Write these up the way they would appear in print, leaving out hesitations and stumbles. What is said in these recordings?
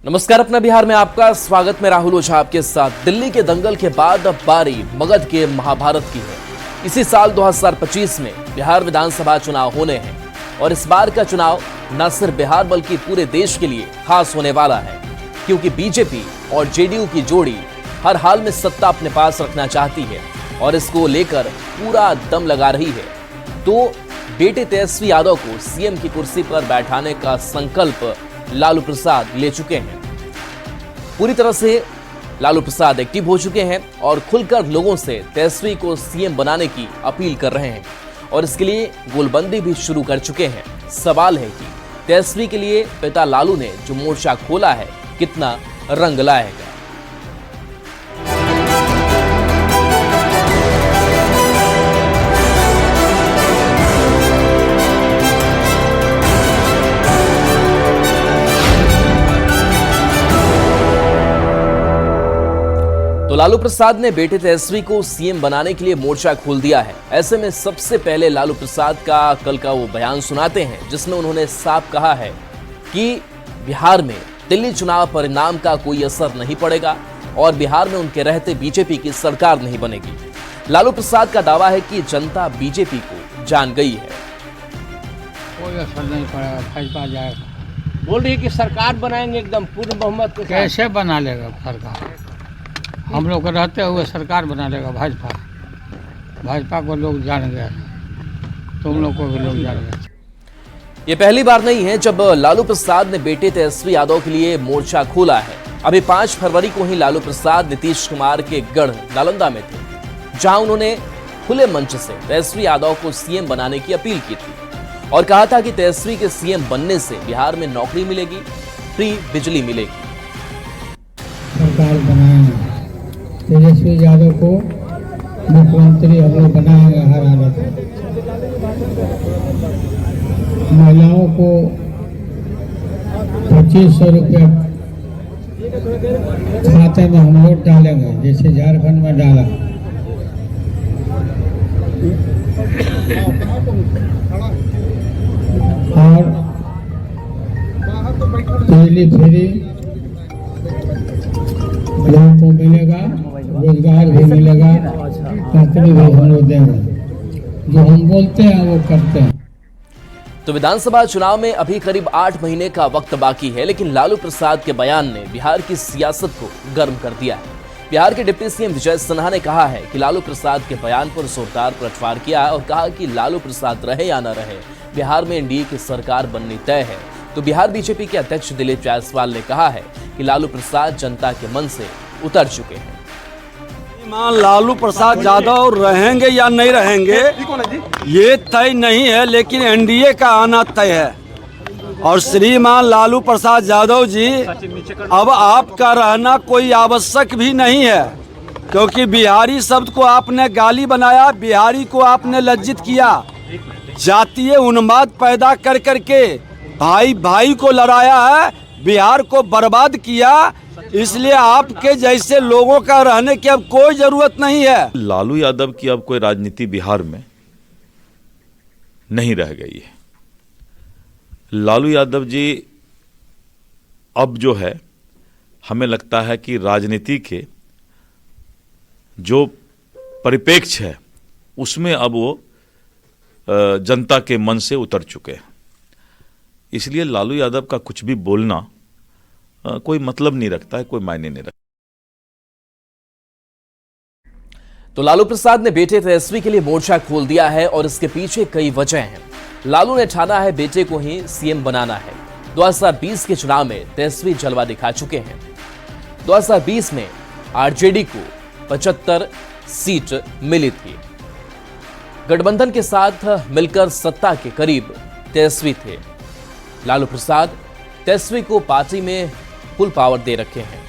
नमस्कार, अपना बिहार में आपका स्वागत। मैं राहुल ओझा आपके साथ। दिल्ली के दंगल के बाद अब बारी मगध के महाभारत की है। इसी साल 2025 में बिहार विधानसभा चुनाव होने हैं और इस बार का चुनाव न सिर्फ बिहार बल्कि पूरे देश के लिए खास होने वाला है, क्योंकि बीजेपी और जेडीयू की जोड़ी हर हाल में सत्ता अपने पास रखना चाहती है और इसको लेकर पूरा दम लगा रही है। तो बेटे तेजस्वी यादव को सीएम की कुर्सी पर बैठाने का संकल्प लालू प्रसाद ले चुके हैं। पूरी तरह से लालू प्रसाद एक्टिव हो चुके हैं और खुलकर लोगों से तेजस्वी को सीएम बनाने की अपील कर रहे हैं और इसके लिए गोलबंदी भी शुरू कर चुके हैं। सवाल है कि तेजस्वी के लिए पिता लालू ने जो मोर्चा खोला है कितना रंग लाएगा। तो लालू प्रसाद ने बेटे तेजस्वी को सीएम बनाने के लिए मोर्चा खोल दिया है। ऐसे में सबसे पहले लालू प्रसाद का कल का वो बयान सुनाते हैं, जिसमें उन्होंने साफ कहा है कि बिहार में दिल्ली चुनाव परिणाम का कोई असर नहीं पड़ेगा और बिहार में उनके रहते बीजेपी की सरकार नहीं बनेगी। लालू प्रसाद का दावा है कि जनता बीजेपी को जान गई है। कोई असर नहीं पड़ेगा, भाजपा जाएगा। बोल रही है कि सरकार बनाएंगे एकदम पूर्ण बहुमत के साथ। कैसे बना लेगा सरकार? हम लोग को रहते हुए सरकार बना लेगा भाजपा। भाजपा को लोग जान गए, तुम लोग को भी लोग जान गए। ये पहली बार नहीं है जब लालू प्रसाद ने बेटे तेजस्वी यादव के लिए मोर्चा खोला है। अभी 5 फरवरी को ही लालू प्रसाद नीतीश कुमार के गढ़ नालंदा में थे, जहां उन्होंने खुले मंच से तेजस्वी यादव को सीएम बनाने की अपील की थी और कहा था कि तेजस्वी के सीएम बनने से बिहार में नौकरी मिलेगी, फ्री बिजली मिलेगी। सरकार बनाएंगे, तेजस्वी यादव को मुख्यमंत्री हम लोग बनाएंगे हर हालत में। महिलाओं को 2500 रुपया खाते में हम लोग डालेंगे, जैसे झारखंड में डाला। और बिजली फ्री लोगों को मिलेगा, रोजगार भी मिलेगा, नौकरी भी हम लोग देंगे। जो हम बोलते हैं वो करते हैं। तो विधानसभा चुनाव में अभी करीब 8 महीने का वक्त बाकी है, लेकिन लालू प्रसाद के बयान ने बिहार की सियासत को गर्म कर दिया है। बिहार के डिप्टी सीएम विजय सिन्हा ने कहा है कि लालू प्रसाद के बयान पर जोरदार पलटवार किया और कहा कि लालू प्रसाद रहे या न रहे, बिहार में एनडीए की सरकार बननी तय है। तो बिहार बीजेपी के अध्यक्ष दिलीप जायसवाल ने कहा है कि लालू प्रसाद जनता के मन से उतर चुके हैं। लालू प्रसाद यादव रहेंगे या नहीं रहेंगे ये तय नहीं है, लेकिन एनडीए का आना तय है। और श्रीमान लालू प्रसाद यादव जी, अब आपका रहना कोई आवश्यक भी नहीं है, क्योंकि बिहारी शब्द को आपने गाली बनाया, बिहारी को आपने लज्जित किया, जातीय उन्माद पैदा कर करके भाई भाई को लड़ाया है, बिहार को बर्बाद किया। इसलिए आपके जैसे लोगों का रहने की अब कोई जरूरत नहीं है। लालू यादव की अब कोई राजनीति बिहार में नहीं रह गई है। लालू यादव जी अब जो है, हमें लगता है कि राजनीति के जो परिप्रेक्ष्य है उसमें अब वो जनता के मन से उतर चुके हैं। इसलिए लालू यादव का कुछ भी बोलना कोई मतलब नहीं रखता है, कोई मायने नहीं रखता। तो लालू प्रसाद ने बेटे तेजस्वी के लिए मोर्चा खोल दिया है और इसके पीछे कई वजह हैं। लालू ने ठाना है बेटे को ही सीएम बनाना है। 2020 के चुनाव में तेजस्वी जलवा दिखा चुके हैं। 2020 में आरजेडी को 75 सीट मिली थी। गठबंधन के साथ मिलकर सत्ता के करीब तेजस्वी थे। लालू प्रसाद तेजस्वी को पार्टी में फुल पावर दे रखे हैं।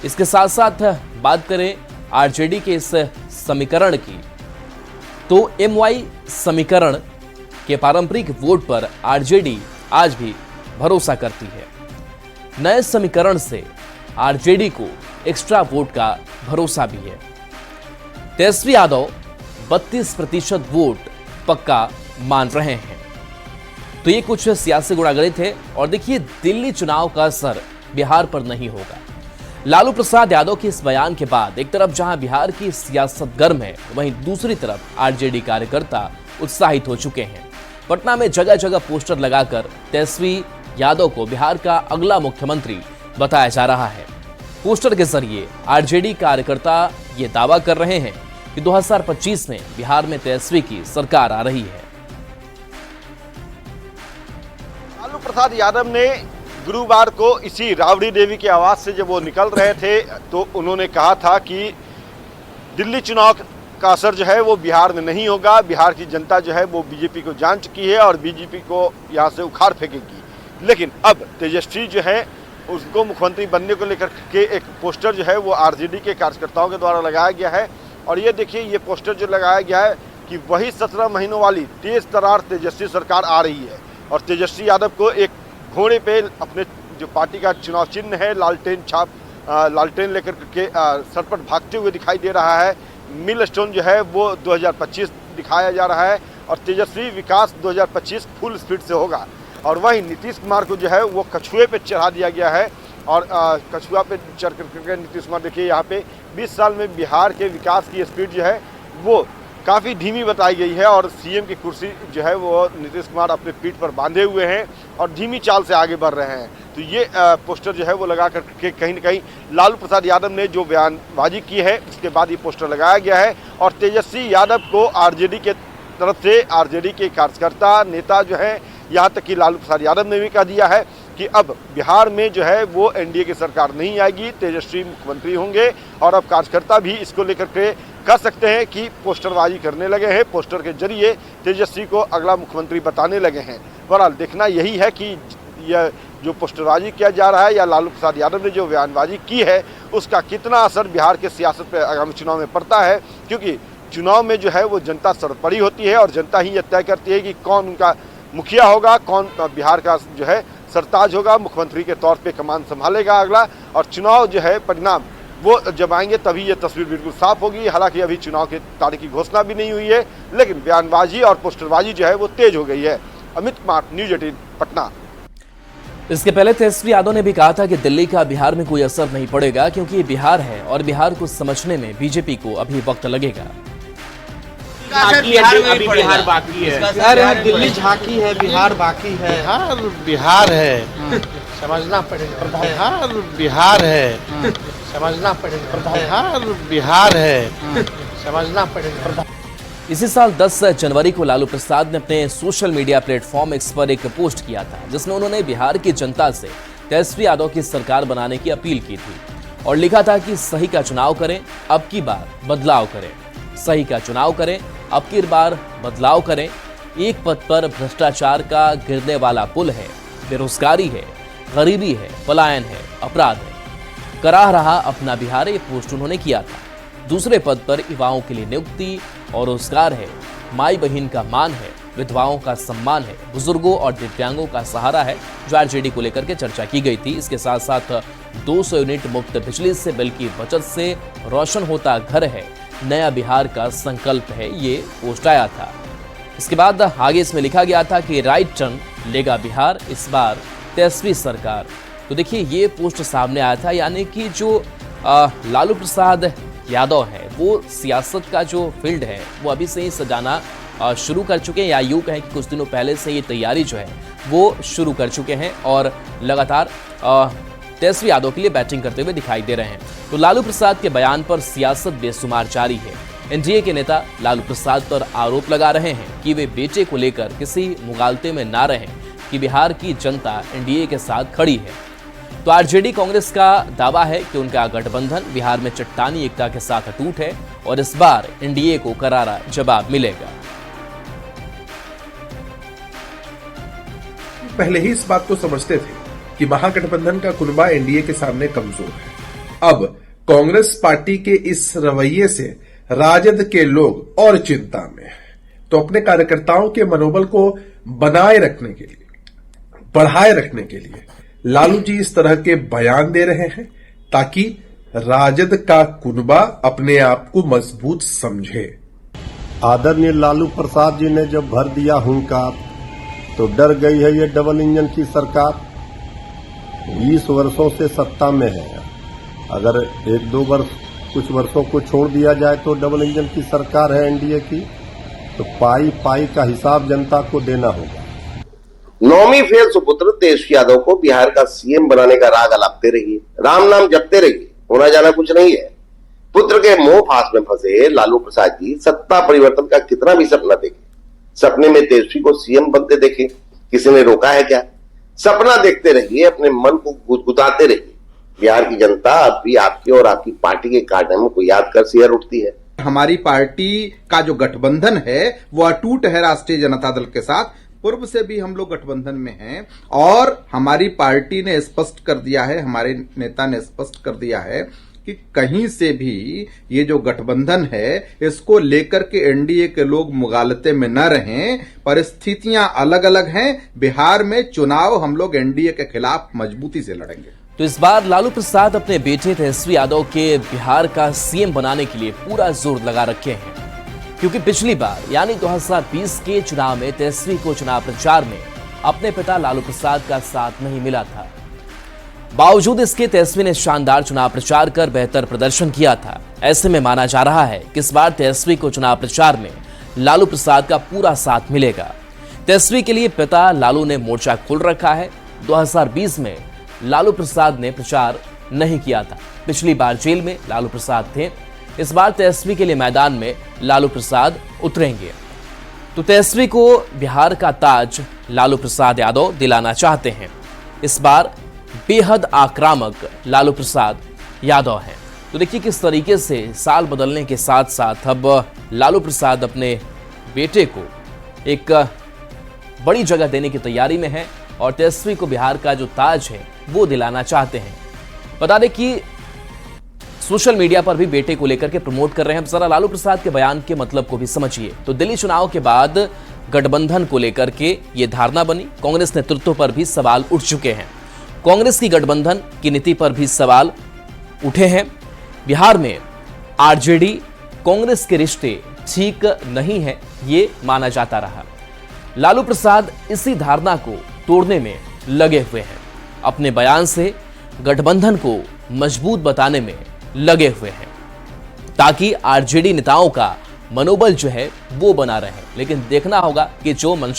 इसके साथ साथ बात करें आरजेडी के इस समीकरण की, तो एमवाई समीकरण के पारंपरिक वोट पर आरजेडी आज भी भरोसा करती है। नए समीकरण से आरजेडी को एक्स्ट्रा वोट का भरोसा भी है। तेजस्वी यादव 32% वोट पक्का मान रहे हैं। तो ये कुछ सियासी गुणागणित थे और देखिए दिल्ली चुनाव का असर बिहार पर नहीं होगा। लालू प्रसाद यादव के इस बयान के बाद एक तरफ जहां बिहार की सियासत गर्म है, वहीं दूसरी तरफ आरजेडी कार्यकर्ता उत्साहित हो चुके हैं। पटना में जगह जगह पोस्टर लगाकर तेजस्वी यादव को बिहार का अगला मुख्यमंत्री बताया जा रहा है। पोस्टर के जरिए आरजेडी कार्यकर्ता ये दावा कर रहे हैं कि 2025 में बिहार में तेजस्वी की सरकार आ रही है। लालू प्रसाद यादव ने गुरुवार को इसी राबड़ी देवी के आवास से जब वो निकल रहे थे तो उन्होंने कहा था कि दिल्ली चुनाव का असर जो है वो बिहार में नहीं होगा। बिहार की जनता जो है वो बीजेपी को जान चुकी है और बीजेपी को यहाँ से उखाड़ फेंकेगी। लेकिन अब तेजस्वी जो है उसको मुख्यमंत्री बनने को लेकर के एक पोस्टर जो है वो आरजेडी के कार्यकर्ताओं के द्वारा लगाया गया है। और ये देखिए, ये पोस्टर जो लगाया गया है कि वही 17 महीनों वाली तेज तर्रार तेजस्वी सरकार आ रही है। और तेजस्वी यादव को एक घोड़े पे अपने जो पार्टी का चुनाव चिन्ह है लालटेन लेकर के सर पर भागते हुए दिखाई दे रहा है। मिल स्टोन जो है वो 2025 दिखाया जा रहा है और तेजस्वी विकास 2025 फुल स्पीड से होगा। और वहीं नीतीश कुमार को जो है वो कछुए पे चढ़ा दिया गया है और कछुआ पे चढ़ करके नीतीश कुमार देखिए यहाँ पे 20 साल में बिहार के विकास की स्पीड जो है वो काफ़ी धीमी बताई गई है। और सीएम की कुर्सी जो है वो नीतीश कुमार अपने पीठ पर बांधे हुए हैं और धीमी चाल से आगे बढ़ रहे हैं। तो ये पोस्टर जो है वो लगा करके कहीं ना कहीं लालू प्रसाद यादव ने जो बयानबाजी की है उसके बाद ये पोस्टर लगाया गया है। और तेजस्वी यादव को आरजेडी के तरफ से आरजेडी के कार्यकर्ता नेता जो है, यहाँ तक कि लालू प्रसाद यादव ने भी कह दिया है कि अब बिहार में जो है वो एनडीए की सरकार नहीं आएगी, तेजस्वी मुख्यमंत्री होंगे। और अब कार्यकर्ता भी इसको लेकर के कह सकते हैं कि पोस्टरबाजी करने लगे हैं, पोस्टर के जरिए तेजस्वी को अगला मुख्यमंत्री बताने लगे हैं। बहरहाल देखना यही है कि यह जो पोस्टरबाजी किया जा रहा है या लालू प्रसाद यादव ने जो बयानबाजी की है उसका कितना असर बिहार के सियासत पर आगामी चुनाव में पड़ता है। क्योंकि चुनाव में जो है वो जनता सर्वोपरि होती है और जनता ही यह तय करती है कि कौन उनका मुखिया होगा, कौन बिहार का जो है सरताज होगा, मुख्यमंत्री के तौर पे कमान संभालेगा अगला। और चुनाव जो है परिणाम वो जब आएंगे तभी ये तस्वीर बिल्कुल साफ होगी। हालांकि अभी चुनाव की तारीख की घोषणा भी नहीं हुई है, लेकिन बयानबाजी और पोस्टरबाजी जो है वो तेज हो गई है। अमित कुमार, न्यूज 18 पटना। इसके पहले तेजस्वी यादव ने भी कहा था कि दिल्ली का बिहार में कोई असर नहीं पड़ेगा क्योंकि ये बिहार है और बिहार को समझने में बीजेपी को अभी वक्त लगेगा। बिहार बाकी है। अरे दिल्ली झांकी है, बिहार बाकी है। बिहार है, समझना पड़ेगा। बिहार है, समझना पड़ेगा। बिहार है, समझना पड़ेगा। इसी साल 10 जनवरी को लालू प्रसाद ने अपने सोशल मीडिया प्लेटफॉर्म एक्स पर एक पोस्ट किया था जिसमें उन्होंने बिहार की जनता से तेजस्वी यादव की सरकार बनाने की अपील की थी और लिखा था कि सही का चुनाव करें, अब की बार बदलाव करें। सही का चुनाव करें, अब की बार बदलाव करें। एक पद पर भ्रष्टाचार का गिरने वाला पुल है, बेरोजगारी है, गरीबी है, पलायन है, अपराध है। कराह रहा अपना बिहार, ये पोस्ट उन्होंने किया था। दूसरे पद पर युवाओं के लिए नियुक्ति और रोजगार है, माई बहन का मान है, विधवाओं का सम्मान है, बुजुर्गों और दिव्यांगों का सहारा है, जो आरजेडी को लेकर के चर्चा की गई थी। इसके साथ साथ 200 यूनिट मुफ्त बिजली से बिल की बचत से रोशन होता घर है, नया बिहार का संकल्प है, ये पोस्ट आया था। इसके बाद आगे इसमें लिखा गया था कि राइट टर्न लेगा बिहार, इस बार तेजस्वी सरकार। तो देखिए ये पोस्ट सामने आया था, यानी कि जो लालू प्रसाद यादव है वो सियासत का जो फील्ड है वो अभी से ही सजाना शुरू कर चुके हैं, या यूँ कहें कि कुछ दिनों पहले से ये तैयारी जो है वो शुरू कर चुके हैं और लगातार तेजस्वी यादव के लिए बैटिंग करते हुए दिखाई दे रहे हैं। तो लालू प्रसाद के बयान पर सियासत बेशुमार जारी है। एनडीए के नेता लालू प्रसाद पर आरोप लगा रहे हैं कि वे बेटे को लेकर किसी मुगालते में ना रहें कि बिहार की जनता एनडीए के साथ खड़ी है। तो आरजेडी कांग्रेस का दावा है कि उनका गठबंधन बिहार में चट्टानी एकता के साथ अटूट है और इस बार एनडीए को करारा जवाब मिलेगा। पहले ही इस बात को समझते थे कि महागठबंधन का कुनबा एनडीए के सामने कमजोर है। अब कांग्रेस पार्टी के इस रवैये से राजद के लोग और चिंता में हैं। तो अपने कार्यकर्ताओं के मनोबल को बनाए रखने के लिए, बढ़ाए रखने के लिए लालू जी इस तरह के बयान दे रहे हैं ताकि राजद का कुनबा अपने आप को मजबूत समझे। आदरणीय लालू प्रसाद जी ने जब भर दिया हुंकार तो डर गई है ये डबल इंजन की सरकार। 20 वर्षों से सत्ता में है। अगर 1-2 वर्ष कुछ वर्षों को छोड़ दिया जाए तो डबल इंजन की सरकार है एनडीए की, तो पाई पाई का हिसाब जनता को देना होगा। नौवीं फेल सुपुत्र तेजस्वी यादव को बिहार का सीएम बनाने का राग अलापते रहिए, राम नाम जपते रहिए, होना जाना कुछ नहीं है। पुत्र के मोह फांस में फंसे लालू प्रसाद जी सत्ता परिवर्तन का कितना भी सपना देखे, सपने में तेजस्वी को सीएम बनते देखे, किसी ने रोका है क्या? सपना देखते रहिए, अपने मन को गुदगुदाते रहिए। बिहार की जनता अब भी आपकी और आपकी पार्टी के कारनामों को याद कर सिहर उठती है। हमारी पार्टी का जो गठबंधन है वो अटूट है राष्ट्रीय जनता दल के साथ। पूर्व से भी हम लोग गठबंधन में हैं और हमारी पार्टी ने स्पष्ट कर दिया है, हमारे नेता ने स्पष्ट कर दिया है कि कहीं से भी ये जो गठबंधन है इसको लेकर के एनडीए के लोग मुगालते में न रहें। परिस्थितियां अलग अलग हैं। बिहार में चुनाव हम लोग एनडीए के खिलाफ मजबूती से लड़ेंगे। तो इस बार लालू प्रसाद अपने बेटे तेजस्वी यादव के बिहार का सीएम बनाने के लिए पूरा जोर लगा रखे हैं, क्योंकि पिछली बार यानी 2020 के चुनाव में तेजस्वी को चुनाव प्रचार में अपने पिता लालू प्रसाद का साथ नहीं मिला था। बावजूद इसके तेजस्वी ने शानदार चुनाव प्रचार कर बेहतर प्रदर्शन किया था। ऐसे में माना जा रहा है कि इस बार तेजस्वी को चुनाव प्रचार में लालू प्रसाद का पूरा साथ मिलेगा। तेजस्वी के लिए पिता लालू ने मोर्चा खोल रखा है। 2020 में लालू प्रसाद ने प्रचार नहीं किया था। पिछली बार जेल में लालू प्रसाद थे। इस बार तेजस्वी के लिए मैदान में लालू प्रसाद उतरेंगे। तो तेजस्वी को बिहार का ताज लालू प्रसाद यादव दिलाना चाहते हैं। इस बार बेहद आक्रामक लालू प्रसाद यादव हैं। तो देखिए किस तरीके से साल बदलने के साथ साथ अब लालू प्रसाद अपने बेटे को एक बड़ी जगह देने की तैयारी में है और तेजस्वी को बिहार का जो ताज है वो दिलाना चाहते हैं। बता दें कि सोशल मीडिया पर भी बेटे को लेकर के प्रमोट कर रहे हैं। अब जरा लालू प्रसाद के बयान के मतलब को भी समझिए। तो दिल्ली चुनाव के बाद गठबंधन को लेकर के ये धारणा बनी। कांग्रेस नेतृत्व पर भी सवाल उठ चुके हैं। कांग्रेस की गठबंधन की नीति पर भी सवाल उठे हैं। बिहार में आरजेडी कांग्रेस के रिश्ते ठीक नहीं है, ये माना जाता रहा। लालू प्रसाद इसी धारणा को तोड़ने में लगे हुए हैं। अपने बयान से गठबंधन को मजबूत बताने में लगे हुए हैं ताकि आरजेडी नेताओं का मनोबल जो है वो बना रहे। लेकिन देखना होगा कि जो मंशा